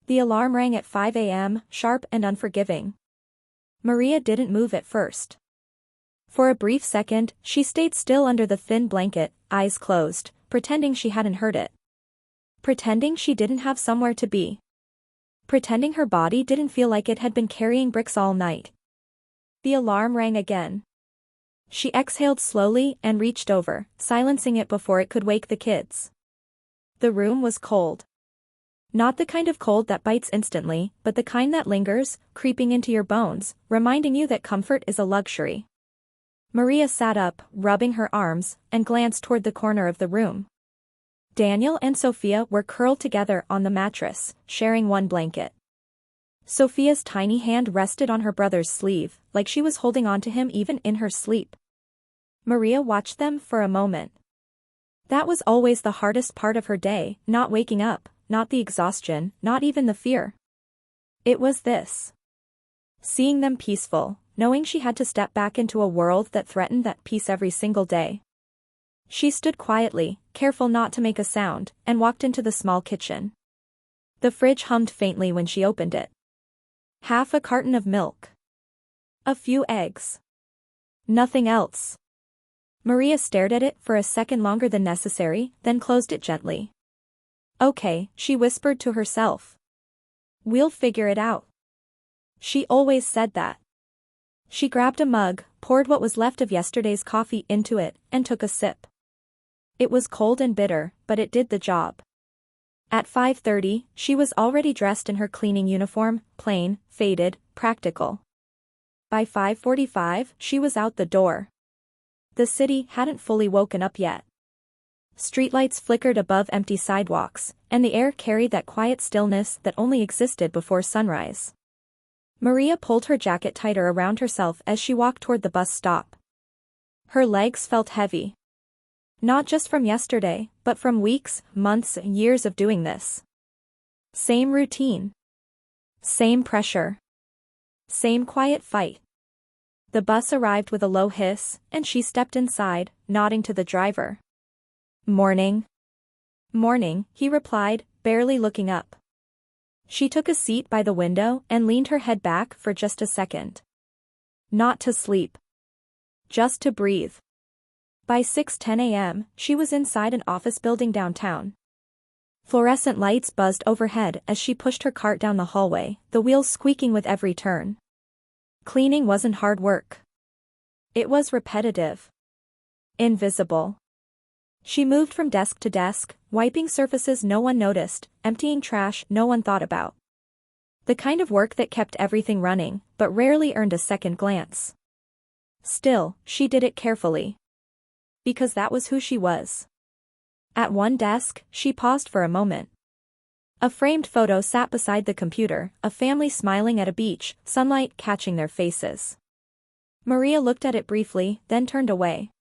The alarm rang at 5 a.m., sharp and unforgiving. Maria didn't move at first. For a brief second, she stayed still under the thin blanket, eyes closed, pretending she hadn't heard it. Pretending she didn't have somewhere to be. Pretending her body didn't feel like it had been carrying bricks all night. The alarm rang again. She exhaled slowly and reached over, silencing it before it could wake the kids. The room was cold. Not the kind of cold that bites instantly, but the kind that lingers, creeping into your bones, reminding you that comfort is a luxury. Maria sat up, rubbing her arms, and glanced toward the corner of the room. Daniel and Sophia were curled together on the mattress, sharing one blanket. Sophia's tiny hand rested on her brother's sleeve, like she was holding on to him even in her sleep. Maria watched them for a moment. That was always the hardest part of her day, not waking up, not the exhaustion, not even the fear. It was this. Seeing them peaceful, knowing she had to step back into a world that threatened that peace every single day. She stood quietly, careful not to make a sound, and walked into the small kitchen. The fridge hummed faintly when she opened it. Half a carton of milk. A few eggs. Nothing else. Maria stared at it for a second longer than necessary, then closed it gently. Okay, she whispered to herself. We'll figure it out. She always said that. She grabbed a mug, poured what was left of yesterday's coffee into it, and took a sip. It was cold and bitter, but it did the job. At 5:30, she was already dressed in her cleaning uniform, plain, faded, practical. By 5:45, she was out the door. The city hadn't fully woken up yet. Streetlights flickered above empty sidewalks, and the air carried that quiet stillness that only existed before sunrise. Maria pulled her jacket tighter around herself as she walked toward the bus stop. Her legs felt heavy. Not just from yesterday, but from weeks, months, years of doing this. Same routine. Same pressure. Same quiet fight. The bus arrived with a low hiss, and she stepped inside, nodding to the driver. Morning. Morning, he replied, barely looking up. She took a seat by the window and leaned her head back for just a second. Not to sleep. Just to breathe. By 6:10 a.m., she was inside an office building downtown. Fluorescent lights buzzed overhead as she pushed her cart down the hallway, the wheels squeaking with every turn. Cleaning wasn't hard work. It was repetitive. Invisible. She moved from desk to desk, wiping surfaces no one noticed, emptying trash no one thought about. The kind of work that kept everything running, but rarely earned a second glance. Still, she did it carefully. Because that was who she was. At one desk, she paused for a moment. A framed photo sat beside the computer, a family smiling at a beach, sunlight catching their faces. Maria looked at it briefly, then turned away.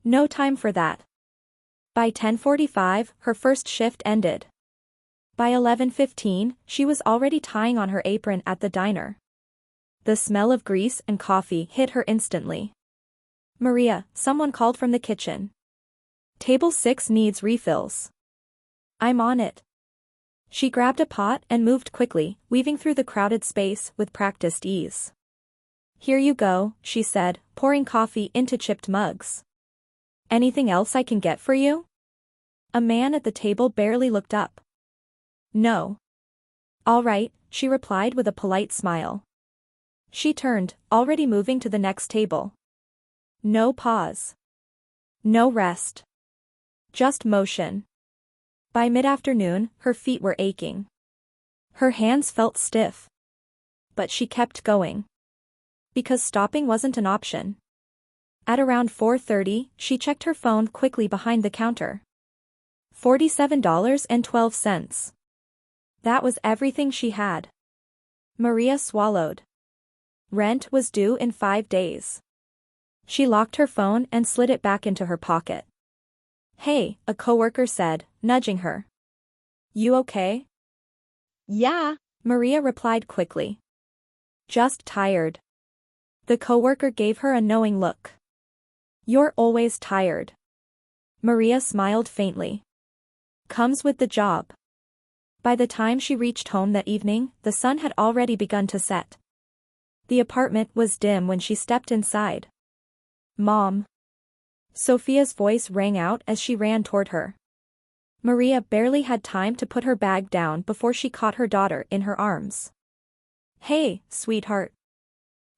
No time for that. By 10:45, her first shift ended. By 11:15, she was already tying on her apron at the diner. The smell of grease and coffee hit her instantly. Maria, someone called from the kitchen. Table 6 needs refills. I'm on it. She grabbed a pot and moved quickly, weaving through the crowded space with practiced ease. Here you go, she said, pouring coffee into chipped mugs. Anything else I can get for you? A man at the table barely looked up. No. All right, she replied with a polite smile. She turned, already moving to the next table. No pause. No rest. Just motion. By mid-afternoon, her feet were aching. Her hands felt stiff. But she kept going. Because stopping wasn't an option. At around 4:30, she checked her phone quickly behind the counter. $47.12. That was everything she had. Maria swallowed. Rent was due in 5 days. She locked her phone and slid it back into her pocket. Hey, a coworker said, nudging her. You okay? Yeah, Maria replied quickly. Just tired. The coworker gave her a knowing look. You're always tired. Maria smiled faintly. Comes with the job. By the time she reached home that evening, the sun had already begun to set. The apartment was dim when she stepped inside. "Mom." Sophia's voice rang out as she ran toward her. Maria barely had time to put her bag down before she caught her daughter in her arms. "Hey, sweetheart."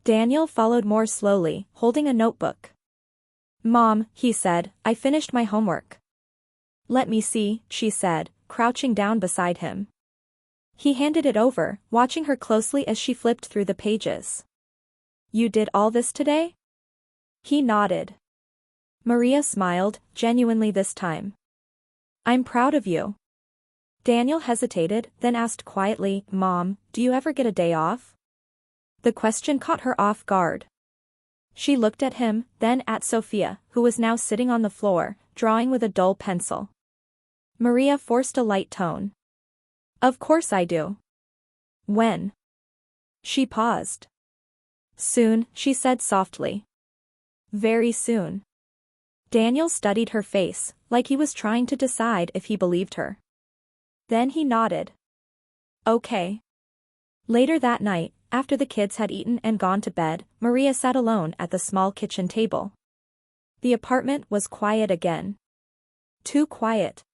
Daniel followed more slowly, holding a notebook. "Mom," he said, "I finished my homework." "Let me see," she said, crouching down beside him. He handed it over, watching her closely as she flipped through the pages. "You did all this today?" He nodded. Maria smiled, genuinely this time. "I'm proud of you." Daniel hesitated, then asked quietly, "Mom, do you ever get a day off?" The question caught her off guard. She looked at him, then at Sophia, who was now sitting on the floor, drawing with a dull pencil. Maria forced a light tone. "Of course I do." "When?" She paused. "Soon," she said softly. "Very soon." Daniel studied her face, like he was trying to decide if he believed her. Then he nodded. "Okay." Later that night, after the kids had eaten and gone to bed, Maria sat alone at the small kitchen table. The apartment was quiet again. Too quiet.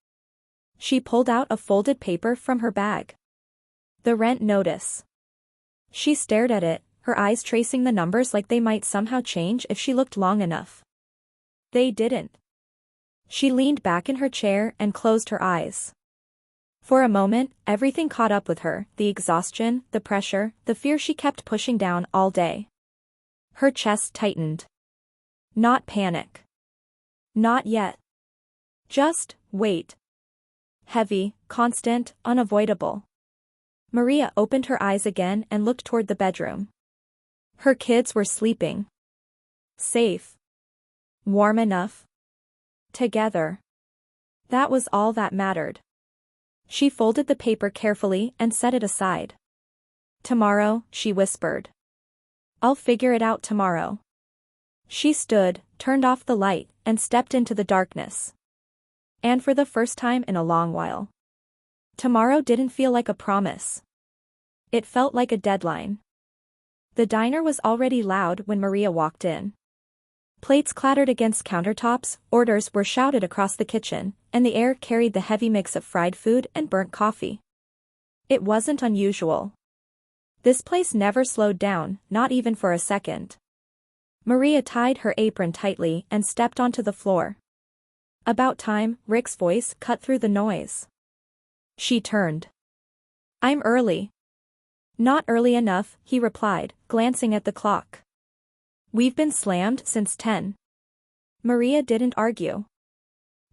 She pulled out a folded paper from her bag. The rent notice. She stared at it, her eyes tracing the numbers like they might somehow change if she looked long enough. They didn't. She leaned back in her chair and closed her eyes. For a moment, everything caught up with her, the exhaustion, the pressure, the fear she kept pushing down all day. Her chest tightened. Not panic. Not yet. Just wait. Heavy, constant, unavoidable. Maria opened her eyes again and looked toward the bedroom. Her kids were sleeping. Safe. Warm enough. Together. That was all that mattered. She folded the paper carefully and set it aside. "Tomorrow," she whispered. "I'll figure it out tomorrow." She stood, turned off the light, and stepped into the darkness. And for the first time in a long while, tomorrow didn't feel like a promise. It felt like a deadline. The diner was already loud when Maria walked in. Plates clattered against countertops, orders were shouted across the kitchen, and the air carried the heavy mix of fried food and burnt coffee. It wasn't unusual. This place never slowed down, not even for a second. Maria tied her apron tightly and stepped onto the floor. "About time," Rick's voice cut through the noise. She turned. "I'm early." "Not early enough," he replied, glancing at the clock. "We've been slammed since 10. Maria didn't argue.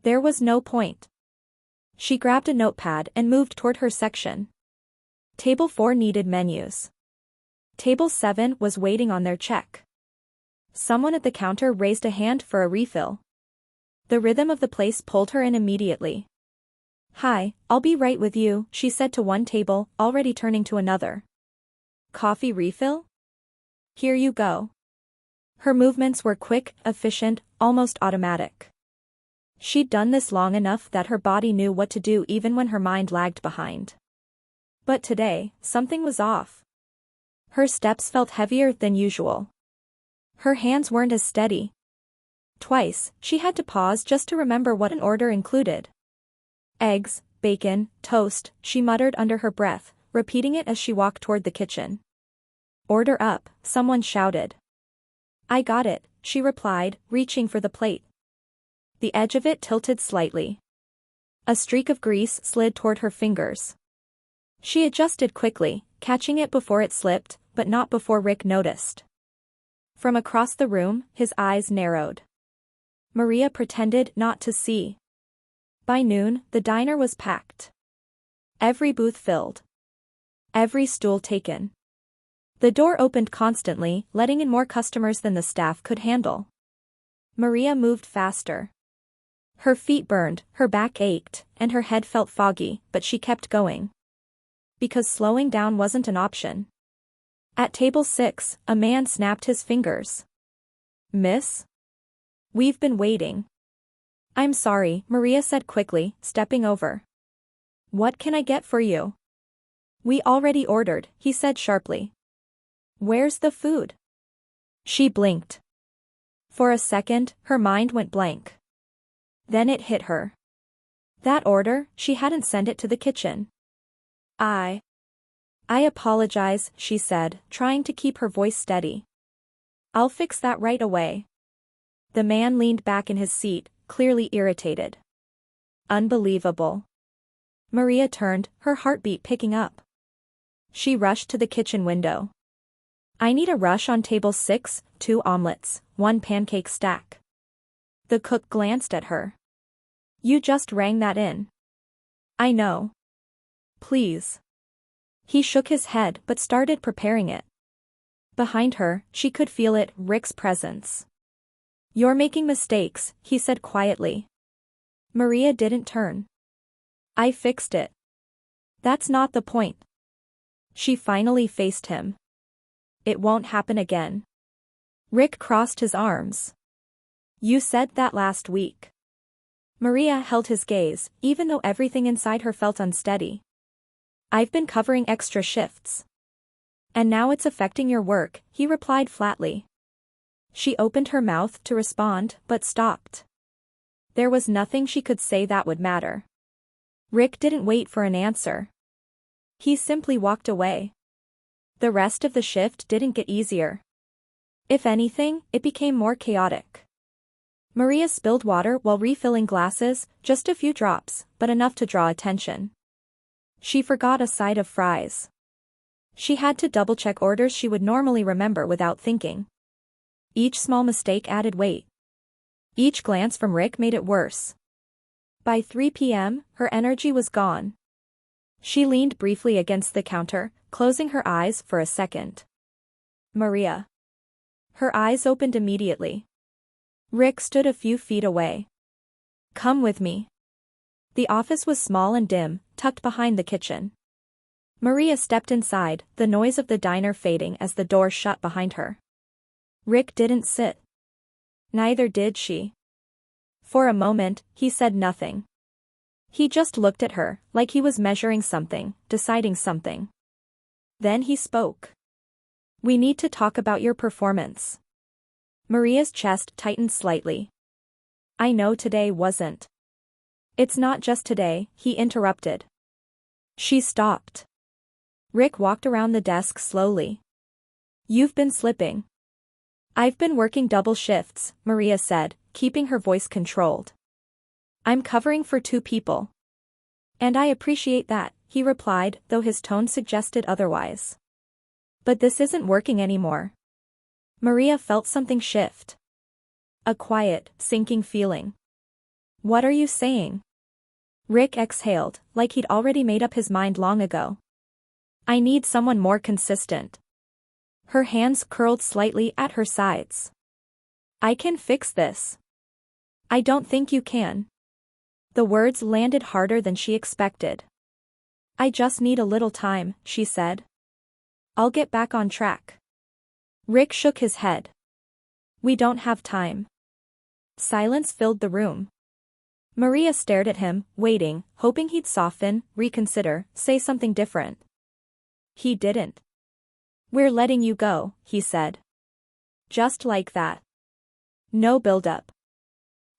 There was no point. She grabbed a notepad and moved toward her section. Table 4 needed menus. Table 7 was waiting on their check. Someone at the counter raised a hand for a refill. The rhythm of the place pulled her in immediately. "Hi, I'll be right with you," she said to one table, already turning to another. "Coffee refill? Here you go." Her movements were quick, efficient, almost automatic. She'd done this long enough that her body knew what to do even when her mind lagged behind. But today, something was off. Her steps felt heavier than usual. Her hands weren't as steady. Twice, she had to pause just to remember what an order included. "Eggs, bacon, toast," she muttered under her breath, repeating it as she walked toward the kitchen. "Order up," someone shouted. "I got it," she replied, reaching for the plate. The edge of it tilted slightly. A streak of grease slid toward her fingers. She adjusted quickly, catching it before it slipped, but not before Rick noticed. From across the room, his eyes narrowed. Maria pretended not to see. By noon, the diner was packed. Every booth filled. Every stool taken. The door opened constantly, letting in more customers than the staff could handle. Maria moved faster. Her feet burned, her back ached, and her head felt foggy, but she kept going. Because slowing down wasn't an option. At table 6, a man snapped his fingers. "Miss? We've been waiting." "I'm sorry," Maria said quickly, stepping over. What can I get for you? We already ordered, he said sharply. Where's the food? She blinked. For a second, her mind went blank. Then it hit her. That order, she hadn't sent it to the kitchen. I apologize, she said, trying to keep her voice steady. I'll fix that right away. The man leaned back in his seat, clearly irritated. Unbelievable. Maria turned, her heartbeat picking up. She rushed to the kitchen window. I need a rush on table 6, 2 omelets, 1 pancake stack. The cook glanced at her. You just rang that in. I know. Please. He shook his head but started preparing it. Behind her, she could feel it, Rick's presence. You're making mistakes, he said quietly. Maria didn't turn. I fixed it. That's not the point. She finally faced him. It won't happen again. Rick crossed his arms. You said that last week. Maria held his gaze, even though everything inside her felt unsteady. I've been covering extra shifts. And now it's affecting your work, he replied flatly. She opened her mouth to respond, but stopped. There was nothing she could say that would matter. Rick didn't wait for an answer. He simply walked away. The rest of the shift didn't get easier. If anything, it became more chaotic. Maria spilled water while refilling glasses, just a few drops, but enough to draw attention. She forgot a side of fries. She had to double-check orders she would normally remember without thinking. Each small mistake added weight. Each glance from Rick made it worse. By 3 p.m., her energy was gone. She leaned briefly against the counter, closing her eyes for a second. Maria. Her eyes opened immediately. Rick stood a few feet away. Come with me. The office was small and dim, tucked behind the kitchen. Maria stepped inside, the noise of the diner fading as the door shut behind her. Rick didn't sit. Neither did she. For a moment, he said nothing. He just looked at her, like he was measuring something, deciding something. Then he spoke. We need to talk about your performance. Maria's chest tightened slightly. I know today wasn't. It's not just today, he interrupted. She stopped. Rick walked around the desk slowly. You've been slipping. I've been working double shifts, Maria said, keeping her voice controlled. I'm covering for 2 people. And I appreciate that, he replied, though his tone suggested otherwise. But this isn't working anymore. Maria felt something shift. A quiet, sinking feeling. What are you saying? Rick exhaled, like he'd already made up his mind long ago. I need someone more consistent. Her hands curled slightly at her sides. I can fix this. I don't think you can. The words landed harder than she expected. I just need a little time, she said. I'll get back on track. Rick shook his head. We don't have time. Silence filled the room. Maria stared at him, waiting, hoping he'd soften, reconsider, say something different. He didn't. We're letting you go, he said. Just like that. No build-up.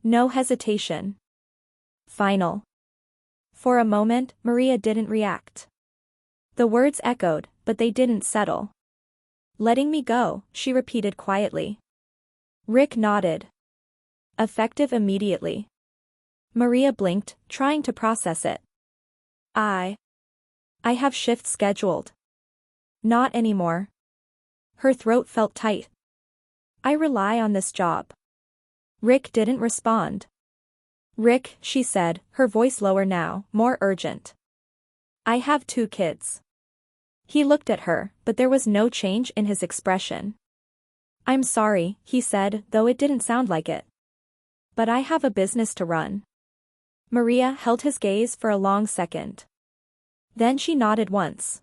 No hesitation. Final. For a moment, Maria didn't react. The words echoed, but they didn't settle. Letting me go, she repeated quietly. Rick nodded. Effective immediately. Maria blinked, trying to process it. I have shifts scheduled. Not anymore. Her throat felt tight. I rely on this job. Rick didn't respond. Rick, she said, her voice lower now, more urgent. I have 2 kids. He looked at her, but there was no change in his expression. I'm sorry, he said, though it didn't sound like it. But I have a business to run. Maria held his gaze for a long second. Then she nodded once.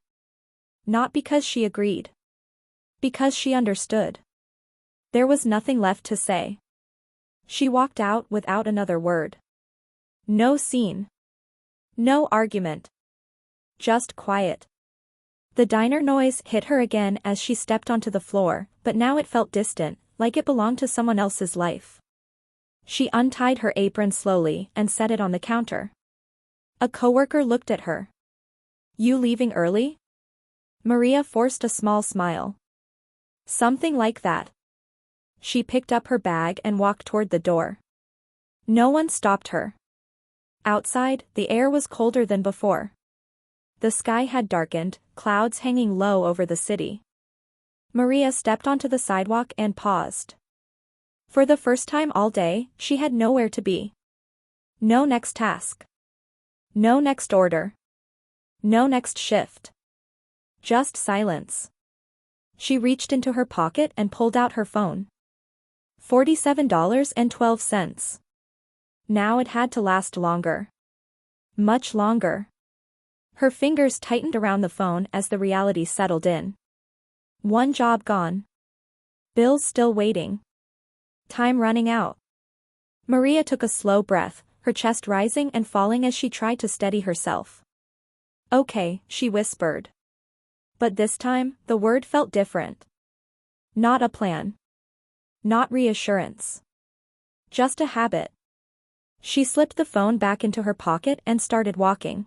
Not because she agreed. Because she understood. There was nothing left to say. She walked out without another word. No scene. No argument. Just quiet. The diner noise hit her again as she stepped onto the floor, but now it felt distant, like it belonged to someone else's life. She untied her apron slowly and set it on the counter. A coworker looked at her. You leaving early? Maria forced a small smile. Something like that. She picked up her bag and walked toward the door. No one stopped her. Outside, the air was colder than before. The sky had darkened, clouds hanging low over the city. Maria stepped onto the sidewalk and paused. For the first time all day, she had nowhere to be. No next task. No next order. No next shift. Just silence. She reached into her pocket and pulled out her phone. $47.12. Now it had to last longer. Much longer. Her fingers tightened around the phone as the reality settled in. One job gone. Bills still waiting. Time running out. Maria took a slow breath, her chest rising and falling as she tried to steady herself. Okay, she whispered. But this time, the word felt different. Not a plan. Not reassurance. Just a habit. She slipped the phone back into her pocket and started walking.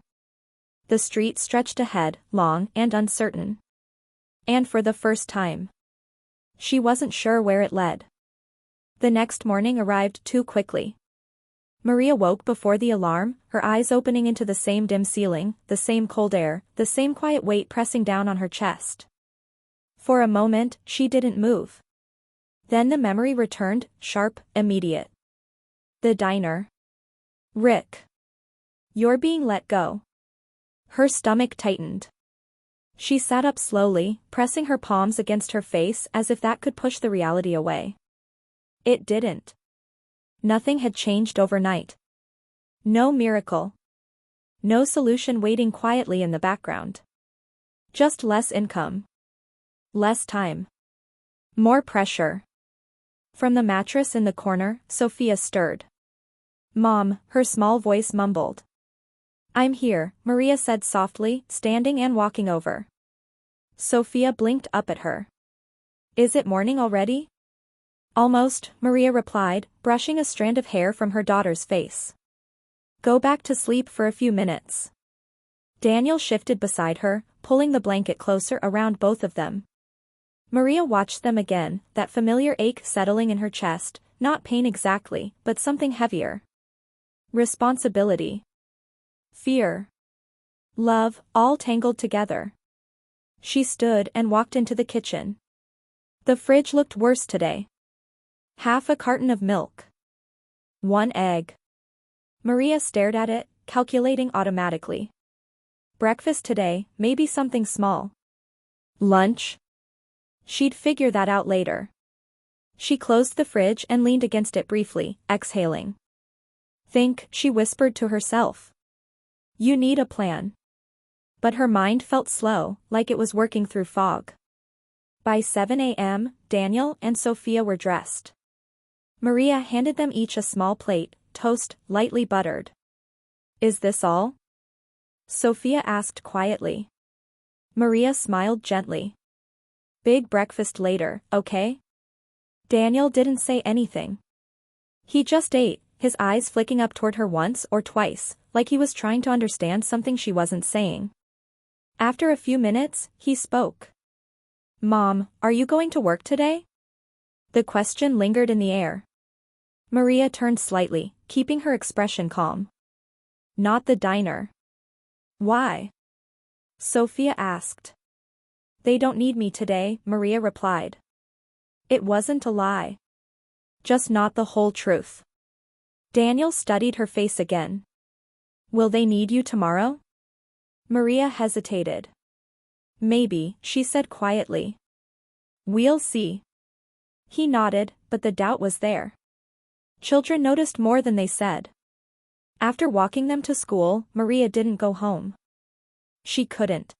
The street stretched ahead, long and uncertain. And for the first time, she wasn't sure where it led. The next morning arrived too quickly. Maria woke before the alarm, her eyes opening into the same dim ceiling, the same cold air, the same quiet weight pressing down on her chest. For a moment, she didn't move. Then the memory returned, sharp, immediate. The diner. Rick. You're being let go. Her stomach tightened. She sat up slowly, pressing her palms against her face as if that could push the reality away. It didn't. Nothing had changed overnight. No miracle. No solution waiting quietly in the background. Just less income. Less time. More pressure. From the mattress in the corner, Sophia stirred. Mom, her small voice mumbled. I'm here, Maria said softly, standing and walking over. Sophia blinked up at her. Is it morning already? Almost, Maria replied, brushing a strand of hair from her daughter's face. Go back to sleep for a few minutes. Daniel shifted beside her, pulling the blanket closer around both of them. Maria watched them again, that familiar ache settling in her chest, not pain exactly, but something heavier. Responsibility. Fear. Love, all tangled together. She stood and walked into the kitchen. The fridge looked worse today. Half a carton of milk. 1 egg. Maria stared at it, calculating automatically. Breakfast today, maybe something small. Lunch? She'd figure that out later. She closed the fridge and leaned against it briefly, exhaling. Think, she whispered to herself. You need a plan. But her mind felt slow, like it was working through fog. By 7 a.m., Daniel and Sophia were dressed. Maria handed them each a small plate, toast, lightly buttered. Is this all? Sophia asked quietly. Maria smiled gently. Big breakfast later, okay? Daniel didn't say anything. He just ate, his eyes flicking up toward her once or twice, like he was trying to understand something she wasn't saying. After a few minutes, he spoke. Mom, are you going to work today? The question lingered in the air. Maria turned slightly, keeping her expression calm. Not the diner. Why? Sophia asked. They don't need me today, Maria replied. It wasn't a lie. Just not the whole truth. Daniel studied her face again. Will they need you tomorrow? Maria hesitated. Maybe, she said quietly. We'll see. He nodded, but the doubt was there. Children noticed more than they said. After walking them to school, Maria didn't go home. She couldn't.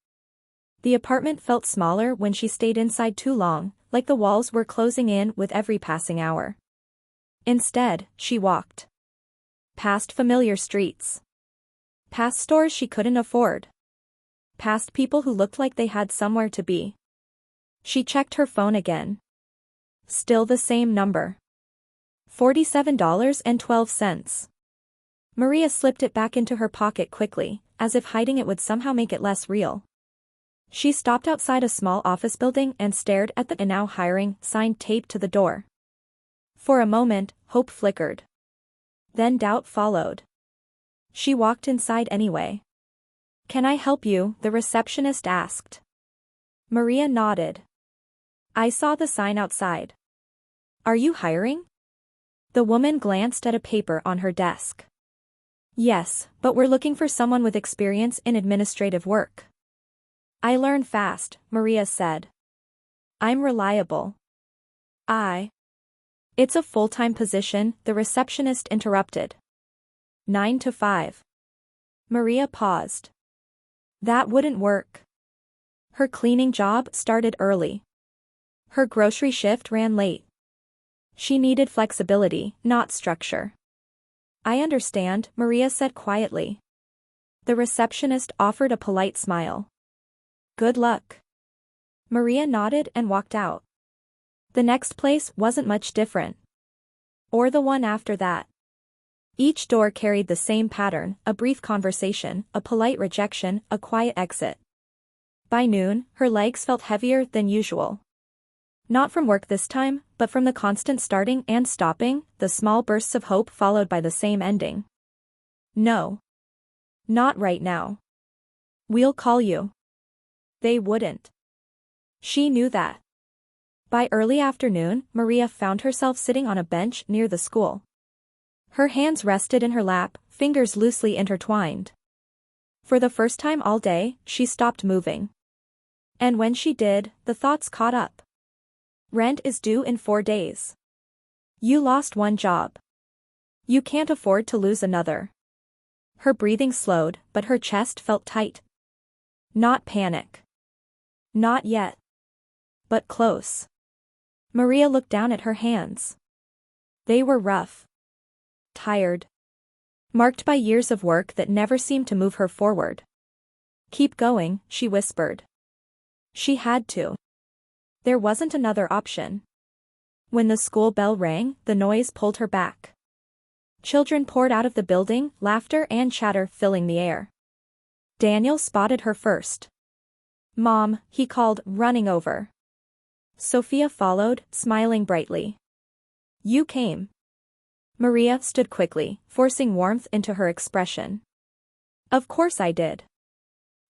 The apartment felt smaller when she stayed inside too long, like the walls were closing in with every passing hour. Instead, she walked. Past familiar streets. Past stores she couldn't afford. past people who looked like they had somewhere to be. She checked her phone again. Still the same number. $47.12. Maria slipped it back into her pocket quickly, as if hiding it would somehow make it less real. She stopped outside a small office building and stared at the "Now Hiring" sign taped to the door. For a moment, hope flickered. Then doubt followed. She walked inside anyway. "Can I help you?" the receptionist asked. Maria nodded. "I saw the sign outside." "Are you hiring?" The woman glanced at a paper on her desk. "Yes, but we're looking for someone with experience in administrative work." "I learn fast," Maria said. "I'm reliable." It's a full-time position," the receptionist interrupted. 9 to 5. Maria paused. That wouldn't work. Her cleaning job started early. Her grocery shift ran late. She needed flexibility, not structure. "I understand," Maria said quietly. The receptionist offered a polite smile. "Good luck." Maria nodded and walked out. The next place wasn't much different. Or the one after that. Each door carried the same pattern: a brief conversation, a polite rejection, a quiet exit. By noon, her legs felt heavier than usual. Not from work this time, but from the constant starting and stopping, the small bursts of hope followed by the same ending. "No. Not right now. We'll call you." They wouldn't. She knew that. By early afternoon, Maria found herself sitting on a bench near the school. Her hands rested in her lap, fingers loosely intertwined. For the first time all day, she stopped moving. And when she did, the thoughts caught up. Rent is due in 4 days. You lost one job. You can't afford to lose another. Her breathing slowed, but her chest felt tight. Not panic. Not yet. But close. Maria looked down at her hands. They were rough. Tired. Marked by years of work that never seemed to move her forward. "Keep going," she whispered. She had to. There wasn't another option. When the school bell rang, the noise pulled her back. Children poured out of the building, laughter and chatter filling the air. Daniel spotted her first. "Mom," he called, running over. Sophia followed, smiling brightly. "You came." Maria stood quickly, forcing warmth into her expression. "Of course I did."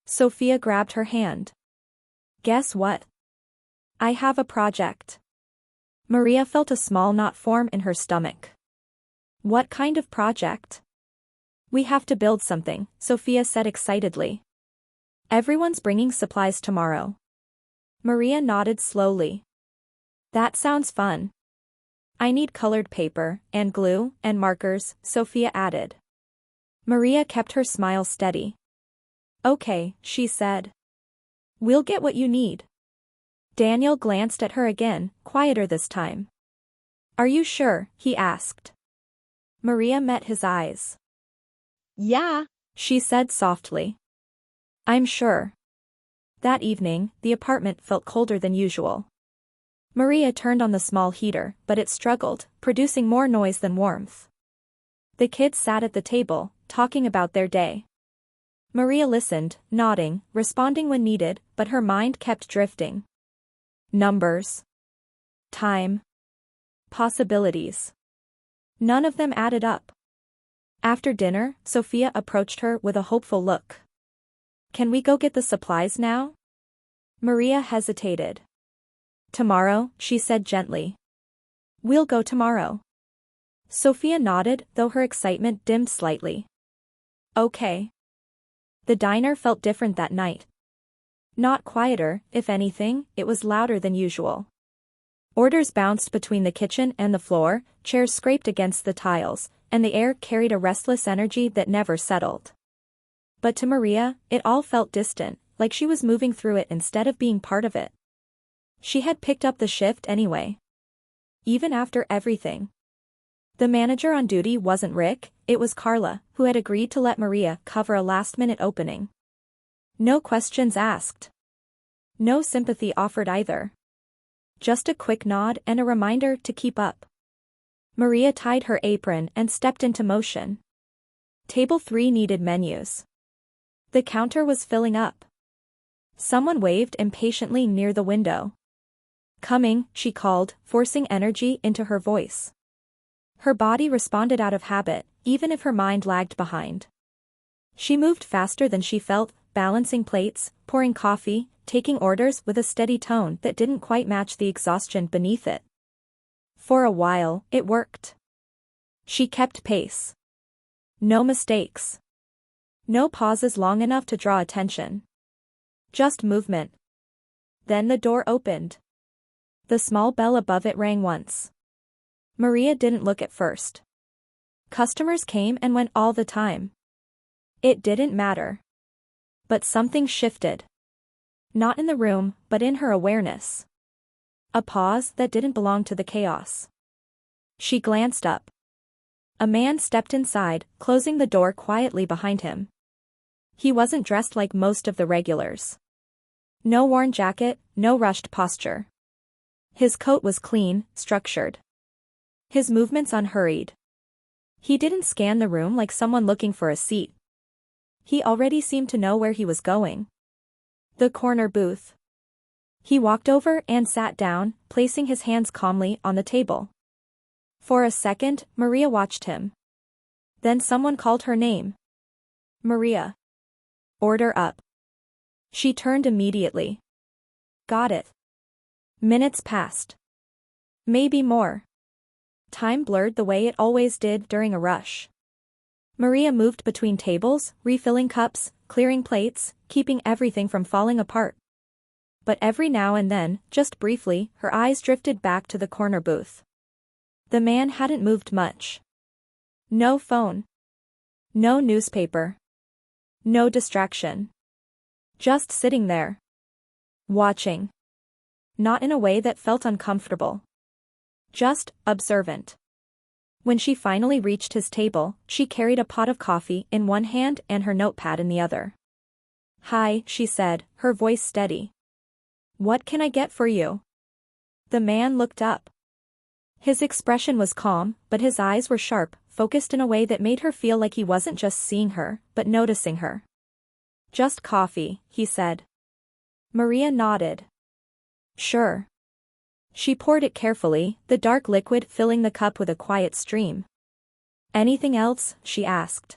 Sophia grabbed her hand. "Guess what? I have a project." Maria felt a small knot form in her stomach. "What kind of project?" "We have to build something," Sophia said excitedly. "Everyone's bringing supplies tomorrow." Maria nodded slowly. "That sounds fun." "I need colored paper, and glue, and markers," Sophia added. Maria kept her smile steady. "Okay," she said. "We'll get what you need." Daniel glanced at her again, quieter this time. "Are you sure?" he asked. Maria met his eyes. Yeah, She said softly. "I'm sure." That evening, the apartment felt colder than usual. Maria turned on the small heater, but it struggled, producing more noise than warmth. The kids sat at the table, talking about their day. Maria listened, nodding, responding when needed, but her mind kept drifting. Numbers. Time. Possibilities. None of them added up. After dinner, Sophia approached her with a hopeful look. "Can we go get the supplies now?" Maria hesitated. "Tomorrow," she said gently. "We'll go tomorrow." Sophia nodded, though her excitement dimmed slightly. "Okay." The diner felt different that night. Not quieter, if anything, it was louder than usual. Orders bounced between the kitchen and the floor, chairs scraped against the tiles, and the air carried a restless energy that never settled. But to Maria, it all felt distant, like she was moving through it instead of being part of it. She had picked up the shift anyway. Even after everything. The manager on duty wasn't Rick, it was Carla, who had agreed to let Maria cover a last-minute opening. No questions asked. No sympathy offered either. Just a quick nod and a reminder to keep up. Maria tied her apron and stepped into motion. Table 3 needed menus. The counter was filling up. Someone waved impatiently near the window. Coming, she called, forcing energy into her voice. Her body responded out of habit, even if her mind lagged behind. She moved faster than she felt, balancing plates, pouring coffee, taking orders with a steady tone that didn't quite match the exhaustion beneath it. For a while, it worked. She kept pace. No mistakes. No pauses long enough to draw attention. Just movement. Then the door opened. The small bell above it rang once. Maria didn't look at first. Customers came and went all the time. It didn't matter. But something shifted. Not in the room, but in her awareness. A pause that didn't belong to the chaos. She glanced up. A man stepped inside, closing the door quietly behind him. He wasn't dressed like most of the regulars. No worn jacket, no rushed posture. His coat was clean, structured. His movements unhurried. He didn't scan the room like someone looking for a seat. He already seemed to know where he was going. The corner booth. He walked over and sat down, placing his hands calmly on the table. For a second, Maria watched him. Then someone called her name. Maria. Order up. She turned immediately. Got it. Minutes passed. Maybe more. Time blurred the way it always did during a rush. Maria moved between tables, refilling cups, clearing plates, keeping everything from falling apart. But every now and then, just briefly, her eyes drifted back to the corner booth. The man hadn't moved much. No phone. No newspaper. No distraction. Just sitting there. Watching. Not in a way that felt uncomfortable. Just observant. When she finally reached his table, she carried a pot of coffee in one hand and her notepad in the other. Hi, she said, her voice steady. What can I get for you? The man looked up. His expression was calm, but his eyes were sharp, focused in a way that made her feel like he wasn't just seeing her, but noticing her. Just coffee, he said. Maria nodded. Sure. She poured it carefully, the dark liquid filling the cup with a quiet stream. Anything else? She asked.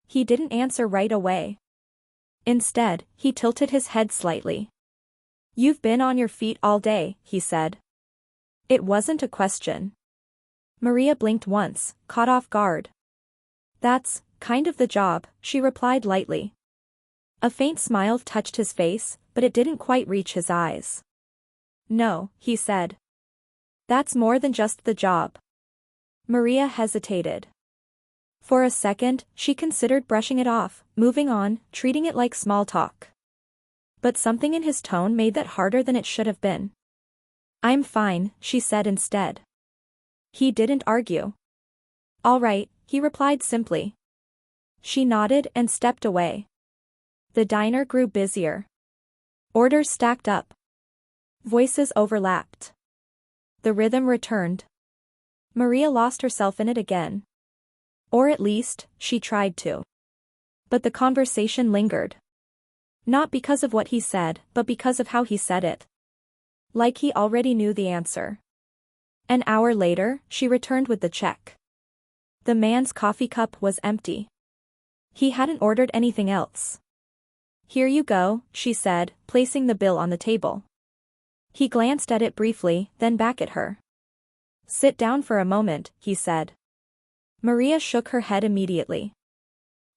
He didn't answer right away. Instead, he tilted his head slightly. You've been on your feet all day, he said. It wasn't a question. Maria blinked once, caught off guard. That's kind of the job, she replied lightly. A faint smile touched his face, but it didn't quite reach his eyes. No, he said. That's more than just the job. Maria hesitated. For a second, she considered brushing it off, moving on, treating it like small talk. But something in his tone made that harder than it should have been. I'm fine, she said instead. He didn't argue. All right, he replied simply. She nodded and stepped away. The diner grew busier. Orders stacked up. Voices overlapped. The rhythm returned. Maria lost herself in it again. Or at least, she tried to. But the conversation lingered. Not because of what he said, but because of how he said it. Like he already knew the answer. An hour later, she returned with the check. The man's coffee cup was empty. He hadn't ordered anything else. Here you go, she said, placing the bill on the table. He glanced at it briefly, then back at her. Sit down for a moment, he said. Maria shook her head immediately.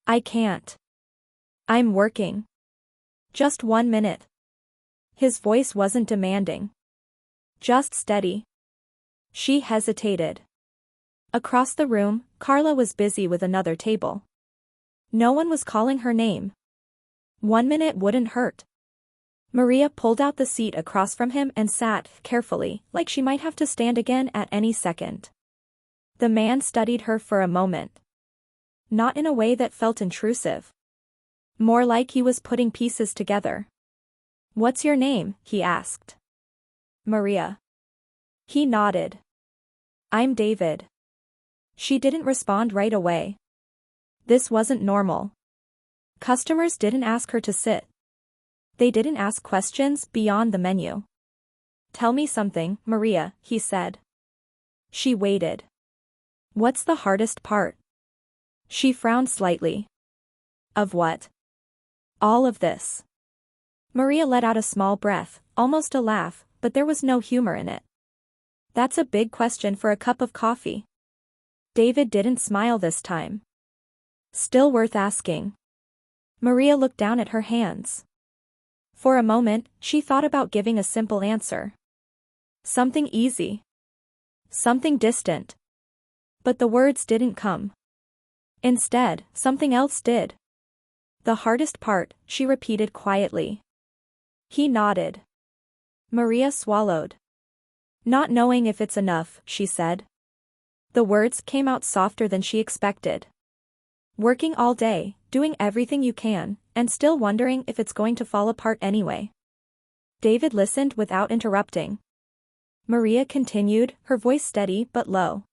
I can't. I'm working. Just 1 minute. His voice wasn't demanding. Just steady. She hesitated. Across the room, Carla was busy with another table. No one was calling her name. 1 minute wouldn't hurt. Maria pulled out the seat across from him and sat, carefully, like she might have to stand again at any second. The man studied her for a moment. Not in a way that felt intrusive. More like he was putting pieces together. "What's your name?" he asked. "Maria." He nodded. "I'm David." She didn't respond right away. This wasn't normal. Customers didn't ask her to sit. They didn't ask questions beyond the menu. "Tell me something, Maria," he said. She waited. "What's the hardest part?" She frowned slightly. "Of what?" "All of this." Maria let out a small breath, almost a laugh, but there was no humor in it. "That's a big question for a cup of coffee." David didn't smile this time. "Still worth asking." Maria looked down at her hands. For a moment, she thought about giving a simple answer. Something easy. Something distant. But the words didn't come. Instead, something else did. "The hardest part," she repeated quietly. He nodded. Maria swallowed. "Not knowing if it's enough," she said. The words came out softer than she expected. "Working all day, doing everything you can, and still wondering if it's going to fall apart anyway." David listened without interrupting. Maria continued, her voice steady but low.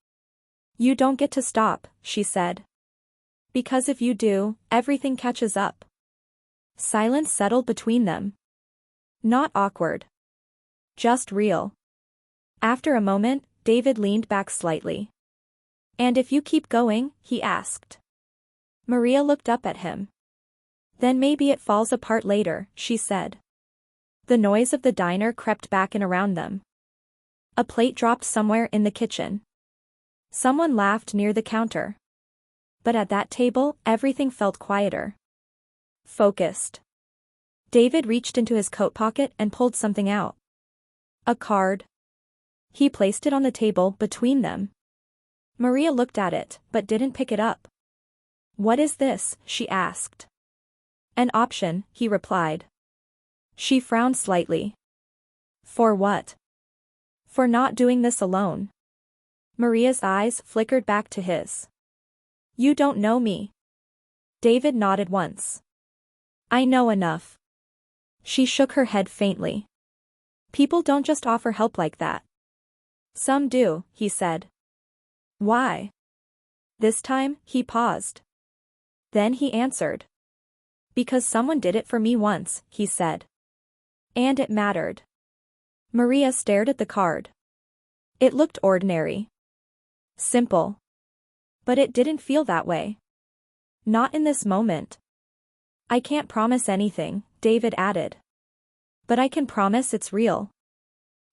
"You don't get to stop," she said. "Because if you do, everything catches up." Silence settled between them. Not awkward. Just real. After a moment, David leaned back slightly. "And if you keep going?" he asked. Maria looked up at him. "Then maybe it falls apart later," she said. The noise of the diner crept back in around them. A plate dropped somewhere in the kitchen. Someone laughed near the counter. But at that table, everything felt quieter. Focused. David reached into his coat pocket and pulled something out. A card. He placed it on the table between them. Maria looked at it, but didn't pick it up. "What is this?" she asked. "An option," he replied. She frowned slightly. "For what?" "For not doing this alone." Maria's eyes flickered back to his. "You don't know me." David nodded once. "I know enough." She shook her head faintly. "People don't just offer help like that." "Some do," he said. "Why?" This time, he paused. Then he answered. "Because someone did it for me once," he said. "And it mattered." Maria stared at the card. It looked ordinary. Simple. But it didn't feel that way. Not in this moment. "I can't promise anything," David added. "But I can promise it's real."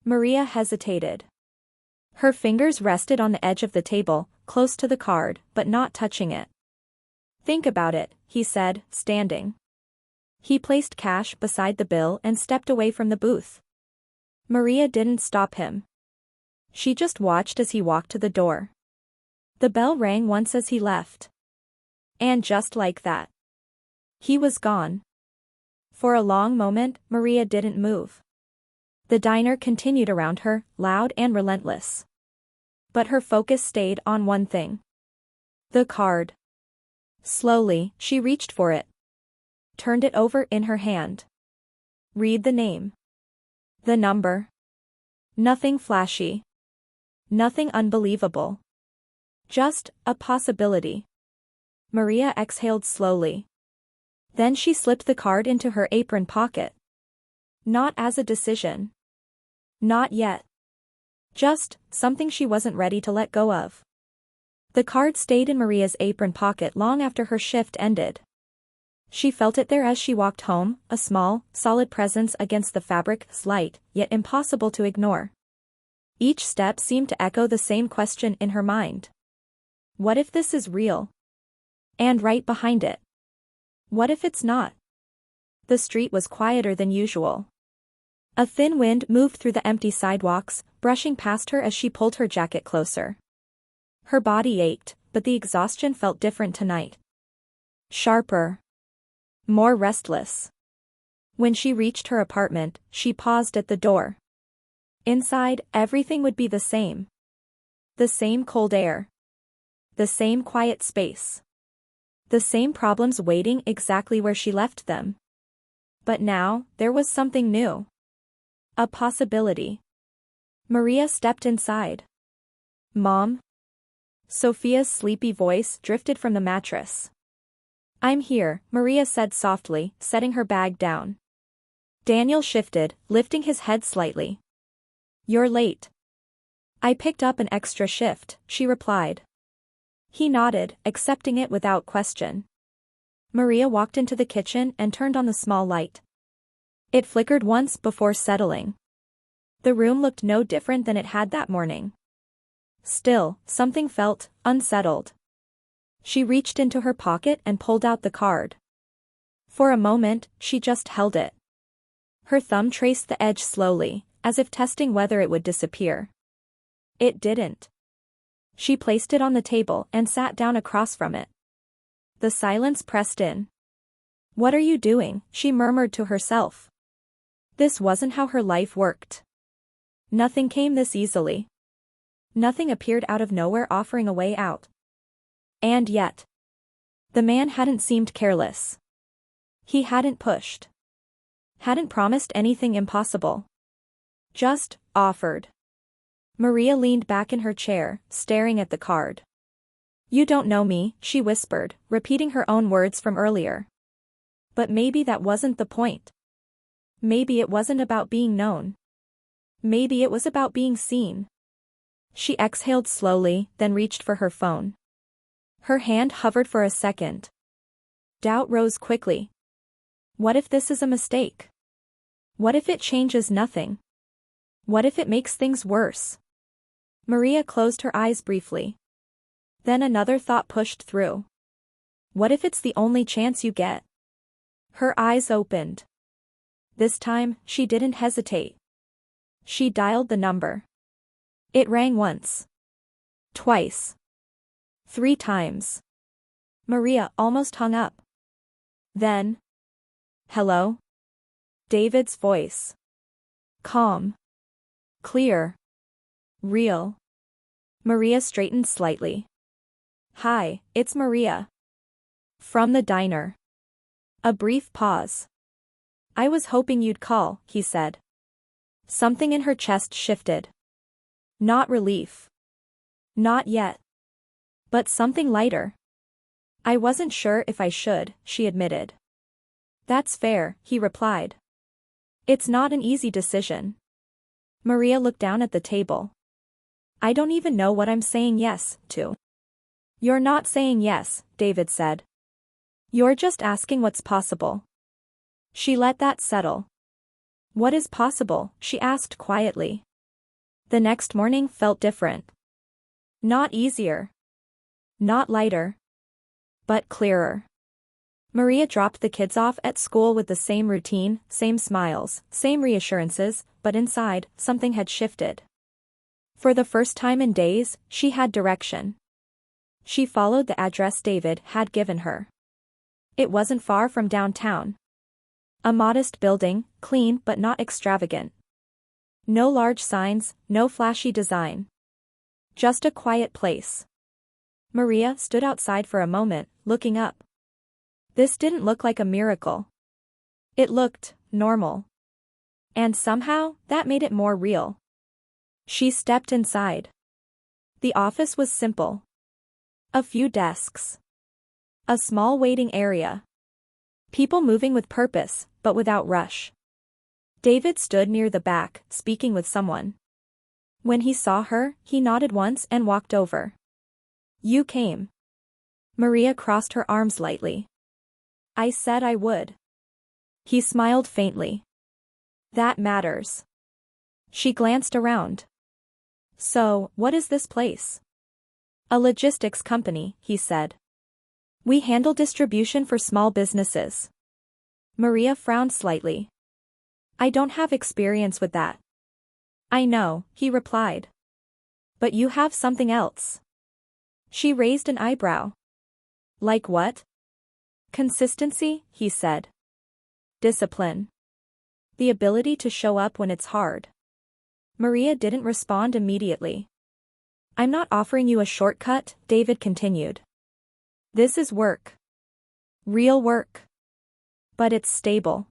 Maria hesitated. Her fingers rested on the edge of the table, close to the card, but not touching it. "Think about it," he said, standing. He placed cash beside the bill and stepped away from the booth. Maria didn't stop him. She just watched as he walked to the door. The bell rang once as he left. And just like that, he was gone. For a long moment, Maria didn't move. The diner continued around her, loud and relentless. But her focus stayed on one thing. The card. Slowly, she reached for it. Turned it over in her hand. Read the name. The number. Nothing flashy. Nothing unbelievable. Just a possibility. Maria exhaled slowly. Then she slipped the card into her apron pocket. Not as a decision. Not yet. Just something she wasn't ready to let go of. The card stayed in Maria's apron pocket long after her shift ended. She felt it there as she walked home, a small, solid presence against the fabric, slight, yet impossible to ignore. Each step seemed to echo the same question in her mind. What if this is real? And right behind it. What if it's not? The street was quieter than usual. A thin wind moved through the empty sidewalks, brushing past her as she pulled her jacket closer. Her body ached, but the exhaustion felt different tonight. Sharper. More restless. When she reached her apartment, she paused at the door. Inside, everything would be the same. The same cold air. The same quiet space. The same problems waiting exactly where she left them. But now, there was something new. A possibility. Maria stepped inside. Mom? Sophia's sleepy voice drifted from the mattress. I'm here, Maria said softly, setting her bag down. Daniel shifted, lifting his head slightly. You're late. I picked up an extra shift, she replied. He nodded, accepting it without question. Maria walked into the kitchen and turned on the small light. It flickered once before settling. The room looked no different than it had that morning. Still, something felt unsettled. She reached into her pocket and pulled out the card. For a moment, she just held it. Her thumb traced the edge slowly, as if testing whether it would disappear. It didn't. She placed it on the table and sat down across from it. The silence pressed in. What are you doing? She murmured to herself. This wasn't how her life worked. Nothing came this easily. Nothing appeared out of nowhere offering a way out. And yet. The man hadn't seemed careless. He hadn't pushed. Hadn't promised anything impossible. Just offered. Maria leaned back in her chair, staring at the card. You don't know me, she whispered, repeating her own words from earlier. But maybe that wasn't the point. Maybe it wasn't about being known. Maybe it was about being seen. She exhaled slowly, then reached for her phone. Her hand hovered for a second. Doubt rose quickly. What if this is a mistake? What if it changes nothing? What if it makes things worse? Maria closed her eyes briefly. Then another thought pushed through. What if it's the only chance you get? Her eyes opened. This time, she didn't hesitate. She dialed the number. It rang once. Twice. 3 times. Maria almost hung up. Then. Hello? David's voice. Calm. Clear. Real. Maria straightened slightly. Hi, it's Maria. From the diner. A brief pause. I was hoping you'd call, he said. Something in her chest shifted. Not relief. Not yet. But something lighter. I wasn't sure if I should, she admitted. That's fair, he replied. It's not an easy decision. Maria looked down at the table. I don't even know what I'm saying yes to. You're not saying yes, David said. You're just asking what's possible. She let that settle. What is possible? She asked quietly. The next morning felt different. Not easier. Not lighter. But clearer. Maria dropped the kids off at school with the same routine, same smiles, same reassurances, but inside, something had shifted. For the first time in days, she had direction. She followed the address David had given her. It wasn't far from downtown. A modest building, clean but not extravagant. No large signs, no flashy design. Just a quiet place. Maria stood outside for a moment, looking up. This didn't look like a miracle. It looked normal. And somehow, that made it more real. She stepped inside. The office was simple. A few desks. A small waiting area. People moving with purpose, but without rush. David stood near the back, speaking with someone. When he saw her, he nodded once and walked over. You came. Maria crossed her arms lightly. I said I would. He smiled faintly. That matters. She glanced around. So, what is this place? A logistics company, he said. We handle distribution for small businesses. Maria frowned slightly. I don't have experience with that. I know, he replied. But you have something else. She raised an eyebrow. Like what? Consistency, he said. Discipline. The ability to show up when it's hard. Maria didn't respond immediately. I'm not offering you a shortcut, David continued. This is work. Real work. But it's stable.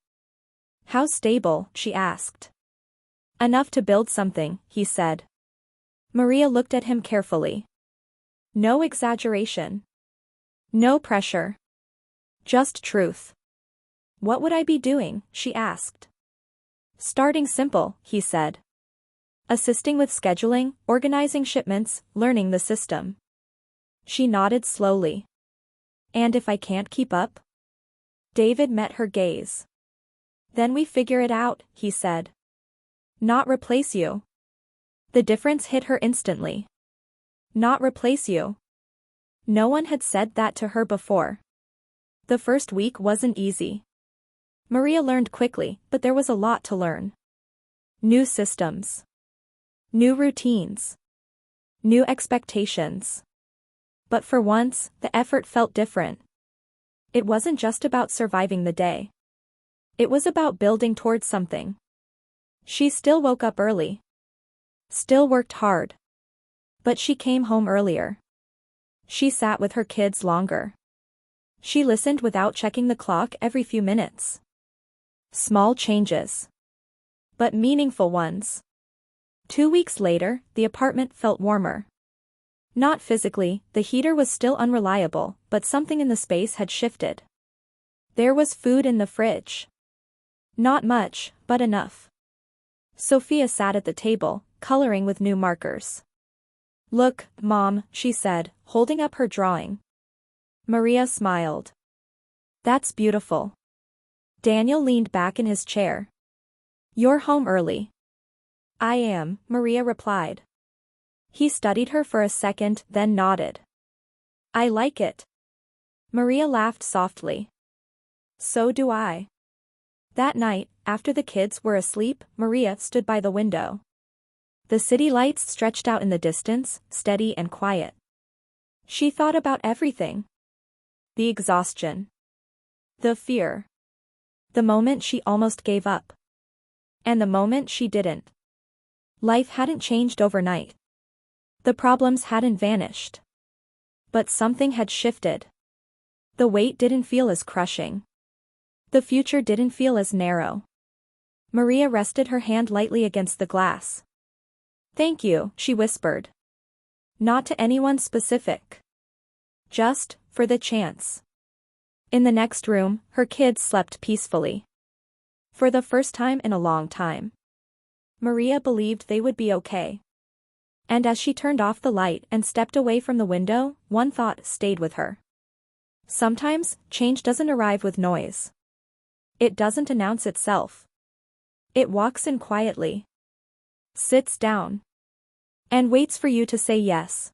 How stable? She asked. Enough to build something, he said. Maria looked at him carefully. No exaggeration. No pressure. Just truth. What would I be doing? She asked. Starting simple, he said. Assisting with scheduling, organizing shipments, learning the system. She nodded slowly. And if I can't keep up? David met her gaze. Then we figure it out, he said. Not replace you. The difference hit her instantly. Not replace you. No one had said that to her before. The first week wasn't easy. Maria learned quickly, but there was a lot to learn. New systems. New routines. New expectations. But for once, the effort felt different. It wasn't just about surviving the day. It was about building towards something. She still woke up early. Still worked hard. But she came home earlier. She sat with her kids longer. She listened without checking the clock every few minutes. Small changes. But meaningful ones. 2 weeks later, the apartment felt warmer. Not physically, the heater was still unreliable, but something in the space had shifted. There was food in the fridge. Not much, but enough. Sophia sat at the table, coloring with new markers. Look, Mom, she said, holding up her drawing. Maria smiled. That's beautiful. Daniel leaned back in his chair. You're home early. I am, Maria replied. He studied her for a second, then nodded. I like it. Maria laughed softly. So do I. That night, after the kids were asleep, Maria stood by the window. The city lights stretched out in the distance, steady and quiet. She thought about everything. The exhaustion. The fear. The moment she almost gave up. And the moment she didn't. Life hadn't changed overnight. The problems hadn't vanished. But something had shifted. The weight didn't feel as crushing. The future didn't feel as narrow. Maria rested her hand lightly against the glass. Thank you, she whispered. Not to anyone specific. Just, for the chance. In the next room, her kids slept peacefully. For the first time in a long time. Maria believed they would be okay. And as she turned off the light and stepped away from the window, one thought stayed with her. Sometimes, change doesn't arrive with noise. It doesn't announce itself. It walks in quietly. Sits down. And waits for you to say yes.